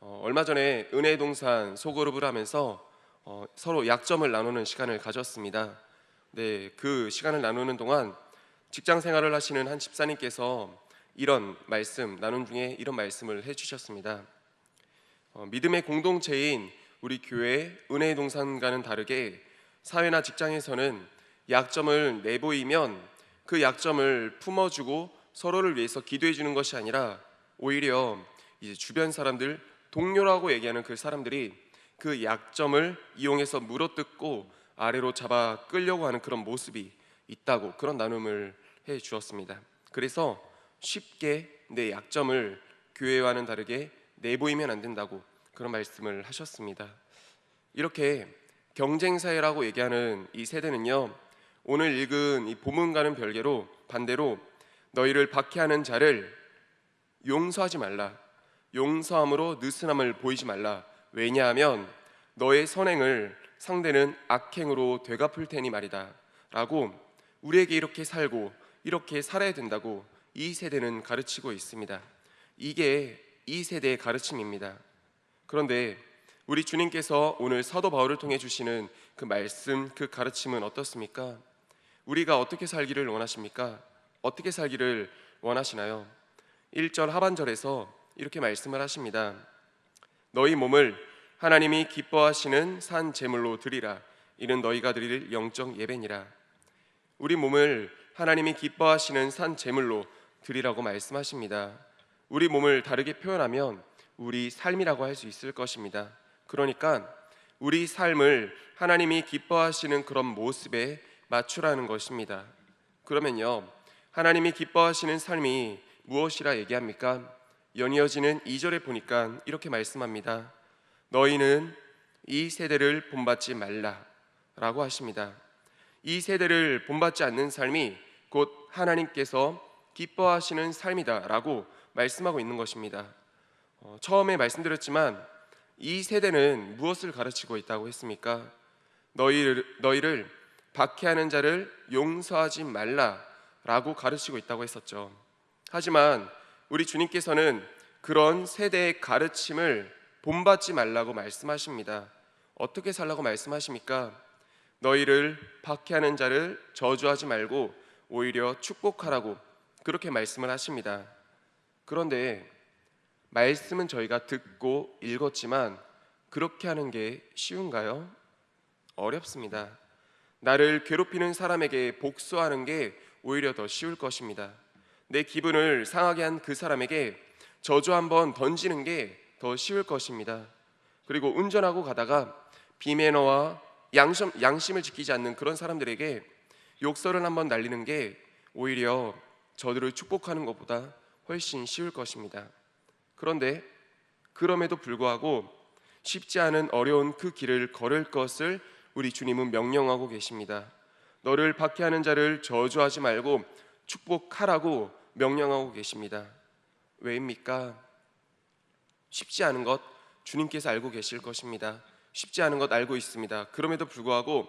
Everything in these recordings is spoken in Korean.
얼마 전에 은혜동산 소그룹을 하면서 서로 약점을 나누는 시간을 가졌습니다. 네, 그 시간을 나누는 동안 직장 생활을 하시는 한 집사님께서 이런 말씀 나눈 중에 이런 말씀을 해주셨습니다. 믿음의 공동체인 우리 교회 은혜동산과는 다르게 사회나 직장에서는 약점을 내보이면 그 약점을 품어주고 서로를 위해서 기도해 주는 것이 아니라 오히려 이제 주변 사람들, 동료라고 얘기하는 그 사람들이 그 약점을 이용해서 물어뜯고 아래로 잡아 끌려고 하는 그런 모습이 있다고, 그런 나눔을 해 주었습니다. 그래서 쉽게 내 약점을 교회와는 다르게 내보이면 안 된다고 그런 말씀을 하셨습니다. 이렇게 경쟁사회라고 얘기하는 이 세대는요, 오늘 읽은 이 본문과는 별개로 반대로 너희를 박해하는 자를 용서하지 말라, 용서함으로 느슨함을 보이지 말라. 왜냐하면 너의 선행을 상대는 악행으로 되갚을 테니 말이다 라고, 우리에게 이렇게 살고 이렇게 살아야 된다고 이 세대는 가르치고 있습니다. 이게 이 세대의 가르침입니다. 그런데 우리 주님께서 오늘 사도 바울을 통해 주시는 그 말씀, 그 가르침은 어떻습니까? 우리가 어떻게 살기를 원하십니까? 어떻게 살기를 원하시나요? 1절 하반절에서 이렇게 말씀을 하십니다. 너희 몸을 하나님이 기뻐하시는 산 제물로 드리라. 이는 너희가 드릴 영적 예배니라. 우리 몸을 하나님이 기뻐하시는 산 제물로 드리라고 말씀하십니다. 우리 몸을 다르게 표현하면 우리 삶이라고 할 수 있을 것입니다. 그러니까 우리 삶을 하나님이 기뻐하시는 그런 모습에 맞추라는 것입니다. 그러면요, 하나님이 기뻐하시는 삶이 무엇이라 얘기합니까? 연이어지는 2절에 보니까 이렇게 말씀합니다. 너희는 이 세대를 본받지 말라 라고 하십니다. 이 세대를 본받지 않는 삶이 곧 하나님께서 기뻐하시는 삶이다 라고 말씀하고 있는 것입니다. 처음에 말씀드렸지만 이 세대는 무엇을 가르치고 있다고 했습니까? 너희를 박해하는 자를 용서하지 말라 라고 가르치고 있다고 했었죠. 하지만 우리 주님께서는 그런 세대의 가르침을 본받지 말라고 말씀하십니다. 어떻게 살라고 말씀하십니까? 너희를 박해하는 자를 저주하지 말고 오히려 축복하라고 그렇게 말씀을 하십니다. 그런데 말씀은 저희가 듣고 읽었지만 그렇게 하는 게 쉬운가요? 어렵습니다. 나를 괴롭히는 사람에게 복수하는 게 오히려 더 쉬울 것입니다. 내 기분을 상하게 한 그 사람에게 저주 한번 던지는 게 더 쉬울 것입니다. 그리고 운전하고 가다가 비매너와 양심을 지키지 않는 그런 사람들에게 욕설을 한번 날리는 게 오히려 저들을 축복하는 것보다 훨씬 쉬울 것입니다. 그런데 그럼에도 불구하고 쉽지 않은 어려운 그 길을 걸을 것을 우리 주님은 명령하고 계십니다. 너를 박해하는 자를 저주하지 말고 축복하라고 명령하고 계십니다. 왜입니까? 쉽지 않은 것 주님께서 알고 계실 것입니다. 쉽지 않은 것 알고 있습니다. 그럼에도 불구하고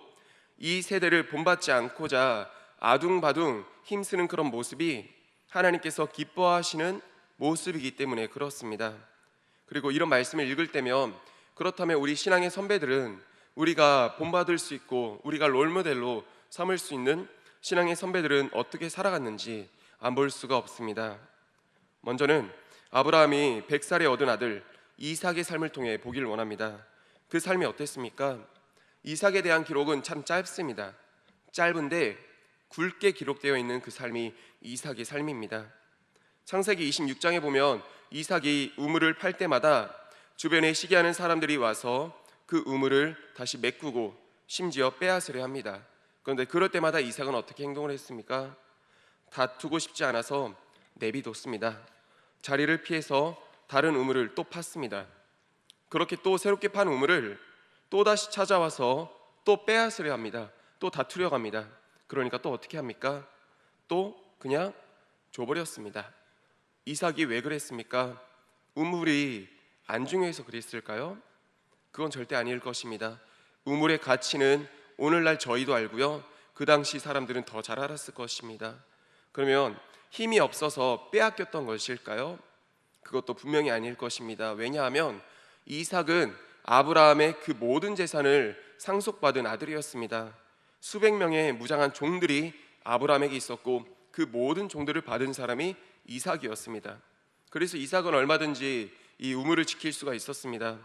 이 세대를 본받지 않고자 아둥바둥 힘쓰는 그런 모습이 하나님께서 기뻐하시는 모습이기 때문에 그렇습니다. 그리고 이런 말씀을 읽을 때면, 그렇다면 우리 신앙의 선배들은, 우리가 본받을 수 있고 우리가 롤모델로 삼을 수 있는 신앙의 선배들은 어떻게 살아갔는지 안 볼 수가 없습니다. 먼저는 아브라함이 100살에 얻은 아들 이삭의 삶을 통해 보기를 원합니다. 그 삶이 어땠습니까? 이삭에 대한 기록은 참 짧습니다. 짧은데 굵게 기록되어 있는 그 삶이 이삭의 삶입니다. 창세기 26장에 보면 이삭이 우물을 팔 때마다 주변에 시기하는 사람들이 와서 그 우물을 다시 메꾸고 심지어 빼앗으려 합니다. 그런데 그럴 때마다 이삭은 어떻게 행동을 했습니까? 다투고 싶지 않아서 내비뒀습니다. 자리를 피해서 다른 우물을 또 팠습니다. 그렇게 또 새롭게 판 우물을 또 다시 찾아와서 또 빼앗으려 합니다. 또 다투려 갑니다. 그러니까 또 어떻게 합니까? 또 그냥 줘버렸습니다. 이삭이 왜 그랬습니까? 우물이 안 중요해서 그랬을까요? 그건 절대 아닐 것입니다. 우물의 가치는 오늘날 저희도 알고요, 그 당시 사람들은 더 잘 알았을 것입니다. 그러면 힘이 없어서 빼앗겼던 것일까요? 그것도 분명히 아닐 것입니다. 왜냐하면 이삭은 아브라함의 그 모든 재산을 상속받은 아들이었습니다. 수백 명의 무장한 종들이 아브라함에게 있었고 그 모든 종들을 받은 사람이 이삭이었습니다. 그래서 이삭은 얼마든지 이 우물을 지킬 수가 있었습니다.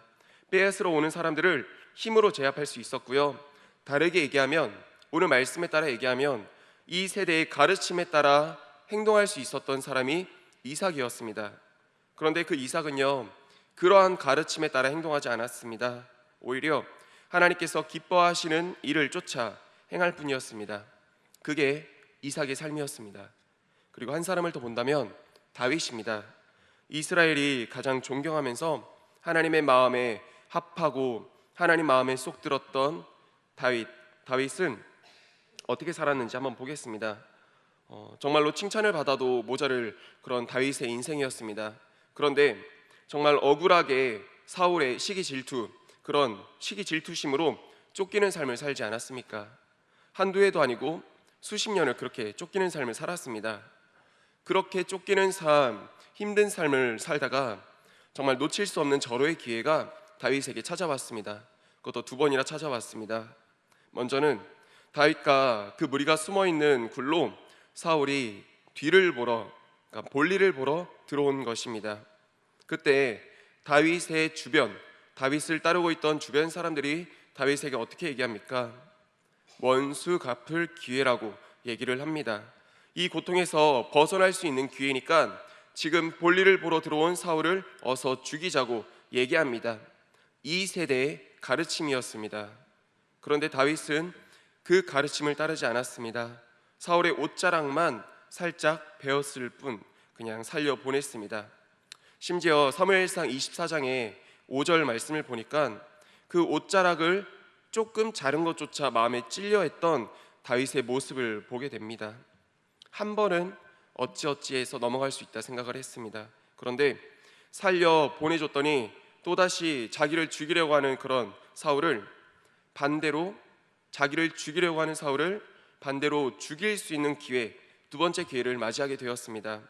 빼앗으러 오는 사람들을 힘으로 제압할 수 있었고요. 다르게 얘기하면, 오늘 말씀에 따라 얘기하면 이 세대의 가르침에 따라 행동할 수 있었던 사람이 이삭이었습니다. 그런데 그 이삭은요, 그러한 가르침에 따라 행동하지 않았습니다. 오히려 하나님께서 기뻐하시는 일을 쫓아 행할 뿐이었습니다. 그게 이삭의 삶이었습니다. 그리고 한 사람을 더 본다면 다윗입니다. 이스라엘이 가장 존경하면서 하나님의 마음에 합하고 하나님 마음에 쏙 들었던 다윗은 어떻게 살았는지 한번 보겠습니다. 정말로 칭찬을 받아도 모자랄 그런 다윗의 인생이었습니다. 그런데 정말 억울하게 사울의 시기 질투, 그런 시기 질투심으로 쫓기는 삶을 살지 않았습니까? 한두 해도 아니고 수십 년을 그렇게 쫓기는 삶을 살았습니다. 그렇게 쫓기는 삶, 힘든 삶을 살다가 정말 놓칠 수 없는 절호의 기회가 다윗에게 찾아왔습니다. 그것도 두 번이나 찾아왔습니다. 먼저는 다윗과 그 무리가 숨어있는 굴로 사울이 뒤를 보러, 그러니까 볼일을 보러 들어온 것입니다. 그때 다윗의 주변, 다윗을 따르고 있던 주변 사람들이 다윗에게 어떻게 얘기합니까? 원수 갚을 기회라고 얘기를 합니다. 이 고통에서 벗어날 수 있는 기회니까 지금 볼일을 보러 들어온 사울을 어서 죽이자고 얘기합니다. 이 세대의 가르침이었습니다. 그런데 다윗은 그 가르침을 따르지 않았습니다. 사울의 옷자락만 살짝 베었을 뿐 그냥 살려보냈습니다. 심지어 사무엘상 24장의 5절 말씀을 보니까 그 옷자락을 조금 자른 것조차 마음에 찔려했던 다윗의 모습을 보게 됩니다. 한 번은 어찌어찌해서 넘어갈 수 있다 생각을 했습니다. 그런데 살려 보내줬더니 또다시 자기를 죽이려고 하는 그런 사울을 반대로, 자기를 죽이려고 하는 사울을 반대로 죽일 수 있는 기회, 두 번째 기회를 맞이하게 되었습니다.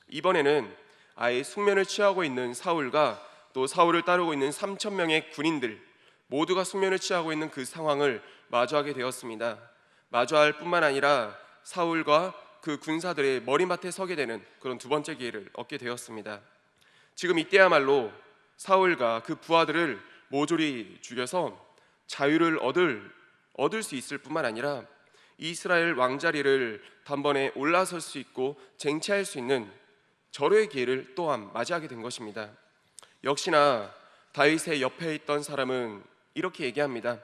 이번에는 아예 숙면을 취하고 있는 사울과 또 사울을 따르고 있는 3천 명의 군인들 모두가 숙면을 취하고 있는 그 상황을 마주하게 되었습니다. 마주할 뿐만 아니라 사울과 그 군사들의 머리맡에 서게 되는 그런 두 번째 기회를 얻게 되었습니다. 지금 이때야말로 사울과 그 부하들을 모조리 죽여서 자유를 얻을 수 있을 뿐만 아니라 이스라엘 왕자리를 단번에 올라설 수 있고 쟁취할 수 있는 절호의 기회를 또한 맞이하게 된 것입니다. 역시나 다윗의 옆에 있던 사람은 이렇게 얘기합니다.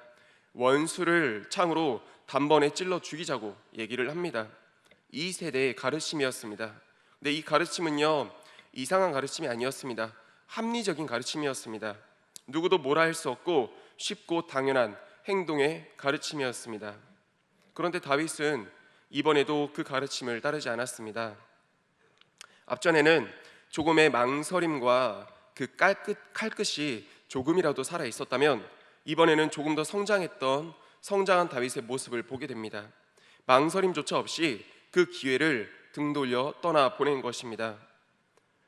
원수를 창으로 단번에 찔러 죽이자고 얘기를 합니다. 이 세대의 가르침이었습니다. 근데 이 가르침은요, 이상한 가르침이 아니었습니다. 합리적인 가르침이었습니다. 누구도 뭐라 할 수 없고 쉽고 당연한 행동의 가르침이었습니다. 그런데 다윗은 이번에도 그 가르침을 따르지 않았습니다. 앞전에는 조금의 망설임과 그 칼끝이 조금이라도 살아 있었다면 이번에는 조금 더 성장한 다윗의 모습을 보게 됩니다. 망설임조차 없이 그 기회를 등 돌려 떠나 보낸 것입니다.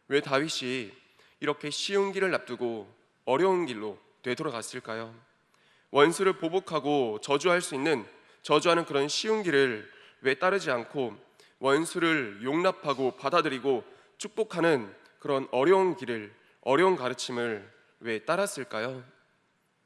왜 다윗이 이렇게 쉬운 길을 앞두고 어려운 길로 되돌아갔을까요? 원수를 보복하고 저주하는 그런 쉬운 길을 왜 따르지 않고 원수를 용납하고 받아들이고 축복하는 그런 어려운 가르침을 왜 따랐을까요?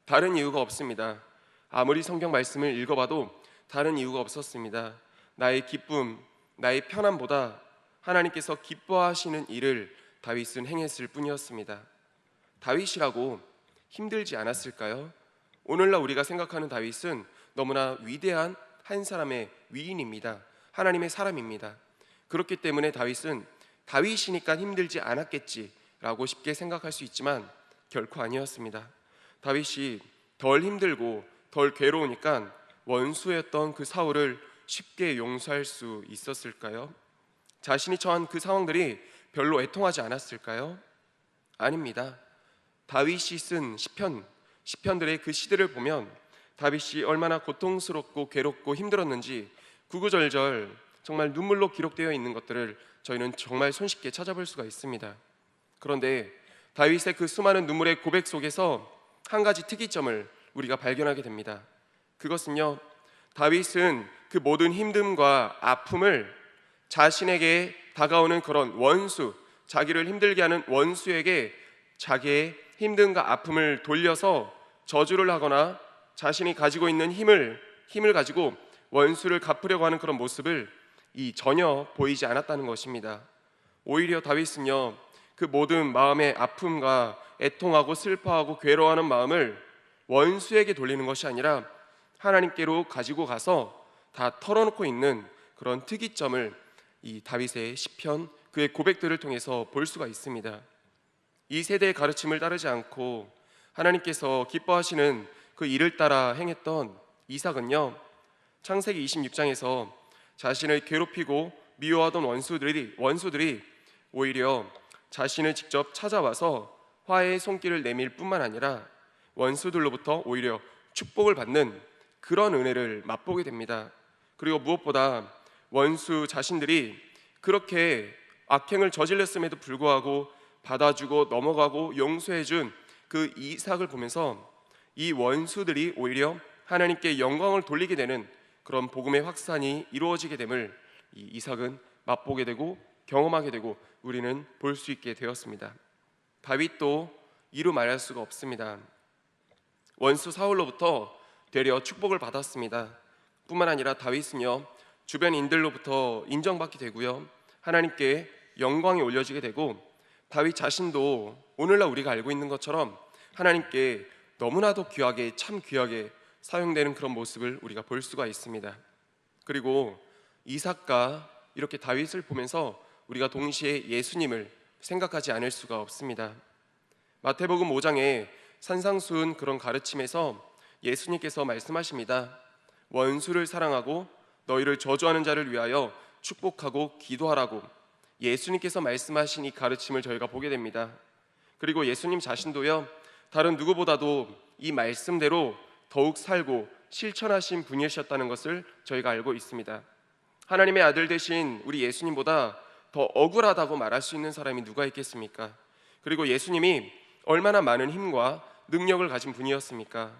다른 이유가 없습니다. 아무리 성경 말씀을 읽어봐도 다른 이유가 없었습니다. 나의 기쁨, 나의 편안보다 하나님께서 기뻐하시는 일을 다윗은 행했을 뿐이었습니다. 다윗이라고 힘들지 않았을까요? 오늘날 우리가 생각하는 다윗은 너무나 위대한 한 사람의 위인입니다. 하나님의 사람입니다. 그렇기 때문에 다윗은 다윗이니까 힘들지 않았겠지라고 쉽게 생각할 수 있지만 결코 아니었습니다. 다윗이 덜 힘들고 덜 괴로우니까 원수였던 그 사울을 쉽게 용서할 수 있었을까요? 자신이 처한 그 상황들이 별로 애통하지 않았을까요? 아닙니다. 다윗이 쓴 시편들의 그 시들을 보면 다윗이 얼마나 고통스럽고 괴롭고 힘들었는지 구구절절 정말 눈물로 기록되어 있는 것들을 저희는 정말 손쉽게 찾아볼 수가 있습니다. 그런데 다윗의 그 수많은 눈물의 고백 속에서 한 가지 특이점을 우리가 발견하게 됩니다. 그것은요, 다윗은 그 모든 힘듦과 아픔을 자신에게 다가오는 그런 원수, 자기를 힘들게 하는 원수에게 자기의 힘듦과 아픔을 돌려서 저주를 하거나 자신이 가지고 있는 힘을 가지고 원수를 갚으려고 하는 그런 모습을 전혀 보이지 않았다는 것입니다. 오히려 다윗은요, 그 모든 마음의 아픔과 애통하고 슬퍼하고 괴로워하는 마음을 원수에게 돌리는 것이 아니라 하나님께로 가지고 가서 다 털어놓고 있는 그런 특이점을 이 다윗의 시편, 그의 고백들을 통해서 볼 수가 있습니다. 이 세대의 가르침을 따르지 않고 하나님께서 기뻐하시는 그 일을 따라 행했던 이삭은요, 창세기 26장에서 자신을 괴롭히고 미워하던 원수들이 오히려 자신을 직접 찾아와서 화해의 손길을 내밀 뿐만 아니라 원수들로부터 오히려 축복을 받는 그런 은혜를 맛보게 됩니다. 그리고 무엇보다 원수 자신들이 그렇게 악행을 저질렀음에도 불구하고 받아주고 넘어가고 용서해준 그 이삭을 보면서 이 원수들이 오히려 하나님께 영광을 돌리게 되는 그런 복음의 확산이 이루어지게 됨을 이 이삭은 맛보게 되고 경험하게 되고 우리는 볼 수 있게 되었습니다. 다윗도 이루 말할 수가 없습니다. 원수 사울로부터 되려 축복을 받았습니다. 뿐만 아니라 다윗은요, 주변인들로부터 인정받게 되고요, 하나님께 영광이 올려지게 되고, 다윗 자신도 오늘날 우리가 알고 있는 것처럼 하나님께 너무나도 귀하게, 참 귀하게 사용되는 그런 모습을 우리가 볼 수가 있습니다. 그리고 이삭과 이렇게 다윗을 보면서 우리가 동시에 예수님을 생각하지 않을 수가 없습니다. 마태복음 5장에 산상수훈 그런 가르침에서 예수님께서 말씀하십니다. 원수를 사랑하고 너희를 저주하는 자를 위하여 축복하고 기도하라고 예수님께서 말씀하신 이 가르침을 저희가 보게 됩니다. 그리고 예수님 자신도요, 다른 누구보다도 이 말씀대로 더욱 살고 실천하신 분이셨다는 것을 저희가 알고 있습니다. 하나님의 아들 되신 우리 예수님보다 더 억울하다고 말할 수 있는 사람이 누가 있겠습니까? 그리고 예수님이 얼마나 많은 힘과 능력을 가진 분이었습니까?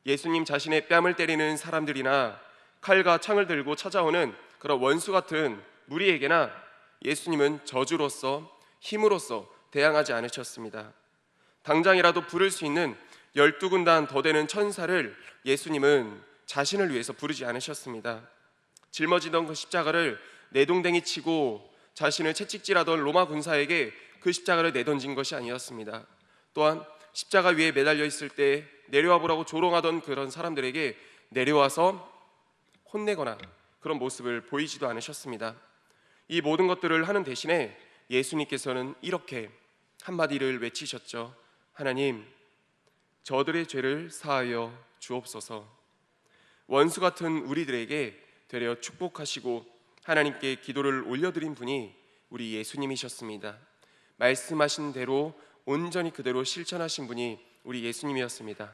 예수님 자신의 뺨을 때리는 사람들이나 칼과 창을 들고 찾아오는 그런 원수 같은 무리에게나 예수님은 저주로서 힘으로써 대항하지 않으셨습니다. 당장이라도 부를 수 있는 12군단 더 되는 천사를 예수님은 자신을 위해서 부르지 않으셨습니다. 짊어지던 그 십자가를 내동댕이 치고 자신을 채찍질하던 로마 군사에게 그 십자가를 내던진 것이 아니었습니다. 또한 십자가 위에 매달려 있을 때 내려와 보라고 조롱하던 그런 사람들에게 내려와서 혼내거나 그런 모습을 보이지도 않으셨습니다. 이 모든 것들을 하는 대신에 예수님께서는 이렇게 한마디를 외치셨죠. 하나님, 저들의 죄를 사하여 주옵소서. 원수 같은 우리들에게 되려 축복하시고 하나님께 기도를 올려드린 분이 우리 예수님이셨습니다. 말씀하신 대로 온전히 그대로 실천하신 분이 우리 예수님이었습니다.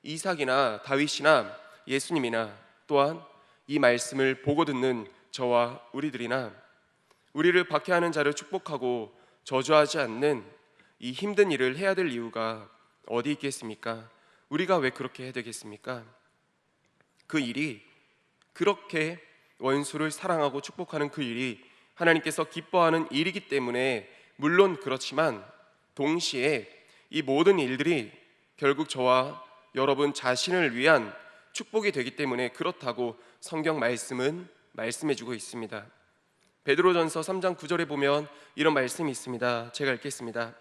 이삭이나 다윗이나 예수님이나 또한 이 말씀을 보고 듣는 저와 우리들이나 우리를 박해하는 자를 축복하고 저주하지 않는 이 힘든 일을 해야 될 이유가 어디 있겠습니까? 우리가 왜 그렇게 해야 되겠습니까? 그 일이, 그렇게 원수를 사랑하고 축복하는 그 일이 하나님께서 기뻐하는 일이기 때문에 물론 그렇지만 동시에 이 모든 일들이 결국 저와 여러분 자신을 위한 축복이 되기 때문에 그렇다고 성경 말씀은 말씀해주고 있습니다. 베드로전서 3장 9절에 보면 이런 말씀이 있습니다. 제가 읽겠습니다.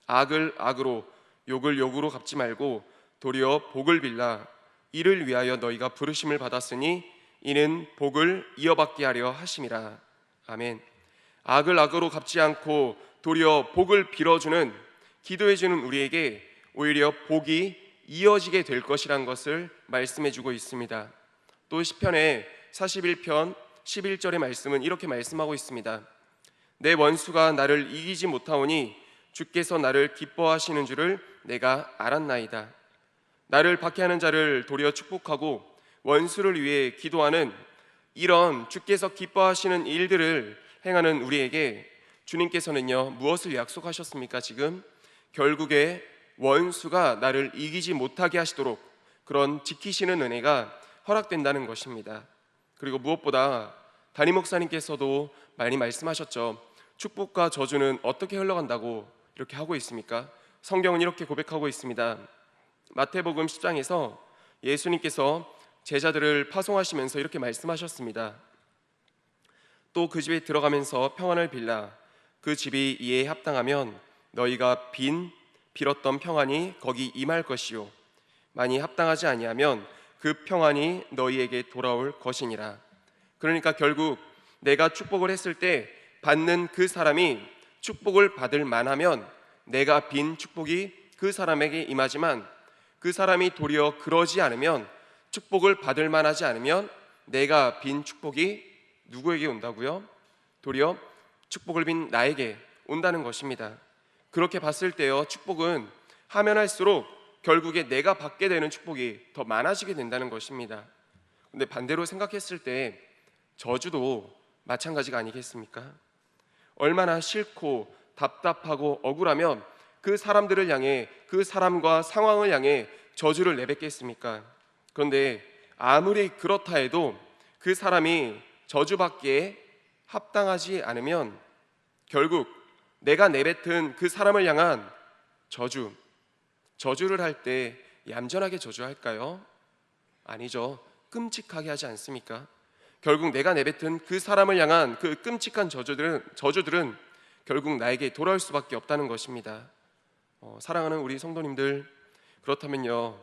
악을 악으로 욕을 욕으로 갚지 말고 도리어 복을 빌라. 이를 위하여 너희가 부르심을 받았으니 이는 복을 이어받게 하려 하심이라. 아멘. 악을 악으로 갚지 않고 도리어 복을 빌어주는, 기도해주는 우리에게 오히려 복이 이어지게 될 것이란 것을 말씀해주고 있습니다. 또 시편의 41편 11절의 말씀은 이렇게 말씀하고 있습니다. 내 원수가 나를 이기지 못하오니 주께서 나를 기뻐하시는 줄을 내가 알았나이다. 나를 박해하는 자를 도리어 축복하고 원수를 위해 기도하는 이런 주께서 기뻐하시는 일들을 행하는 우리에게 주님께서는요, 무엇을 약속하셨습니까? 지금 결국에 원수가 나를 이기지 못하게 하시도록 그런 지키시는 은혜가 허락된다는 것입니다. 그리고 무엇보다 담임 목사님께서도 많이 말씀하셨죠. 축복과 저주는 어떻게 흘러간다고 이렇게 하고 있습니까? 성경은 이렇게 고백하고 있습니다. 마태복음 10장에서 예수님께서 제자들을 파송하시면서 이렇게 말씀하셨습니다. 또 그 집에 들어가면서 평안을 빌라 그 집이 이에 합당하면 너희가 빌었던 평안이 거기 임할 것이요 만이 합당하지 아니하면 그 평안이 너희에게 돌아올 것이니라. 그러니까 결국 내가 축복을 했을 때 받는 그 사람이 축복을 받을 만하면 내가 빈 축복이 그 사람에게 임하지만 그 사람이 도리어 그러지 않으면 축복을 받을 만하지 않으면 내가 빈 축복이 누구에게 온다고요? 도리어 축복을 빈 나에게 온다는 것입니다. 그렇게 봤을 때요, 축복은 하면 할수록 결국에 내가 받게 되는 축복이 더 많아지게 된다는 것입니다. 근데 반대로 생각했을 때 저주도 마찬가지가 아니겠습니까? 얼마나 싫고 답답하고 억울하면 그 사람들을 향해, 그 사람과 상황을 향해 저주를 내뱉겠습니까? 그런데 아무리 그렇다 해도 그 사람이 저주받기에 합당하지 않으면 결국 내가 내뱉은 그 사람을 향한 저주를 할 때 얌전하게 저주할까요? 아니죠. 끔찍하게 하지 않습니까? 결국 내가 내뱉은 그 사람을 향한 그 끔찍한 저주들은 결국 나에게 돌아올 수밖에 없다는 것입니다. 사랑하는 우리 성도님들, 그렇다면요,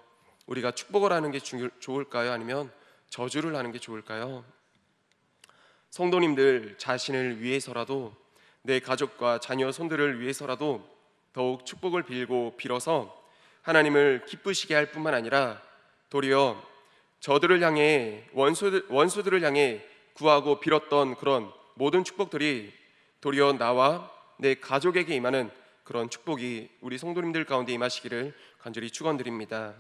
우리가 축복을 하는 게 좋을까요? 아니면 저주를 하는 게 좋을까요? 성도님들 자신을 위해서라도, 내 가족과 자녀 손들을 위해서라도 더욱 축복을 빌어서 하나님을 기쁘시게 할 뿐만 아니라 도리어 저들을 향해, 원수들을 향해 구하고 빌었던 그런 모든 축복들이 도리어 나와 내 가족에게 임하는 그런 축복이 우리 성도님들 가운데 임하시기를 간절히 축원드립니다.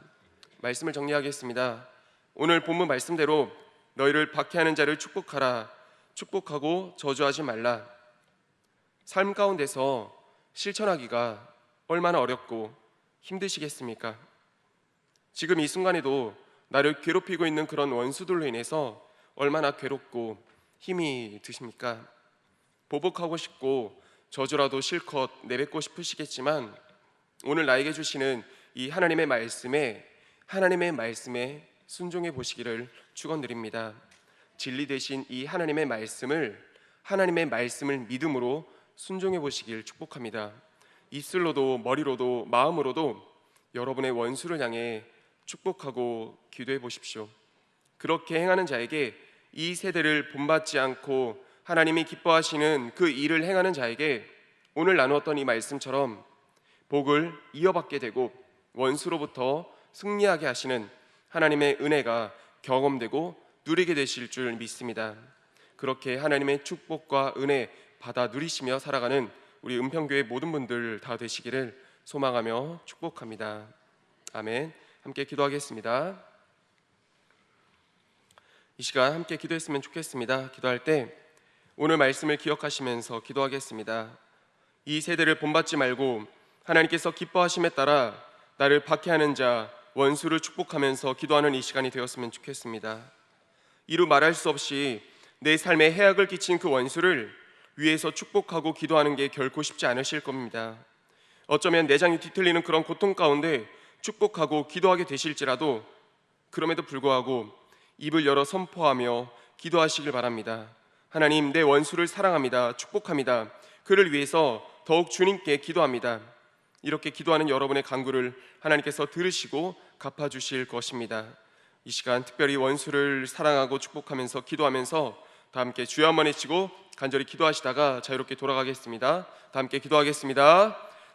말씀을 정리하겠습니다. 오늘 본문 말씀대로 너희를 박해하는 자를 축복하라, 축복하고 저주하지 말라. 삶 가운데서 실천하기가 얼마나 어렵고 힘드시겠습니까? 지금 이 순간에도 나를 괴롭히고 있는 그런 원수들로 인해서 얼마나 괴롭고 힘이 드십니까? 보복하고 싶고 저주라도 실컷 내뱉고 싶으시겠지만 오늘 나에게 주시는 이 하나님의 말씀에 순종해 보시기를 축원드립니다. 진리 되신 이 하나님의 말씀을 믿음으로 순종해 보시길 축복합니다. 입술로도 머리로도 마음으로도 여러분의 원수를 향해 축복하고 기도해 보십시오. 그렇게 행하는 자에게, 이 세대를 본받지 않고 하나님이 기뻐하시는 그 일을 행하는 자에게 오늘 나누었던 이 말씀처럼 복을 이어받게 되고 원수로부터 승리하게 하시는 하나님의 은혜가 경험되고 누리게 되실 줄 믿습니다. 그렇게 하나님의 축복과 은혜 받아 누리시며 살아가는 우리 은평교회 모든 분들 다 되시기를 소망하며 축복합니다. 아멘. 함께 기도하겠습니다. 이 시간 함께 기도했으면 좋겠습니다. 기도할 때 오늘 말씀을 기억하시면서 기도하겠습니다. 이 세대를 본받지 말고 하나님께서 기뻐하심에 따라 나를 박해하는 자, 원수를 축복하면서 기도하는 이 시간이 되었으면 좋겠습니다. 이루 말할 수 없이 내 삶에 해악을 끼친 그 원수를 위해서 축복하고 기도하는 게 결코 쉽지 않으실 겁니다. 어쩌면 내장이 뒤틀리는 그런 고통 가운데 축복하고 기도하게 되실지라도 그럼에도 불구하고 입을 열어 선포하며 기도하시길 바랍니다. 하나님, 내 원수를 사랑합니다. 축복합니다. 그를 위해서 더욱 주님께 기도합니다. 이렇게 기도하는 여러분의 간구를 하나님께서 들으시고 갚아주실 것입니다. 이 시간 특별히 원수를 사랑하고 축복하면서 기도하면서 다 함께 주여 한번 외치고 간절히 기도하시다가 자유롭게 돌아가겠습니다. 다 함께 기도하겠습니다.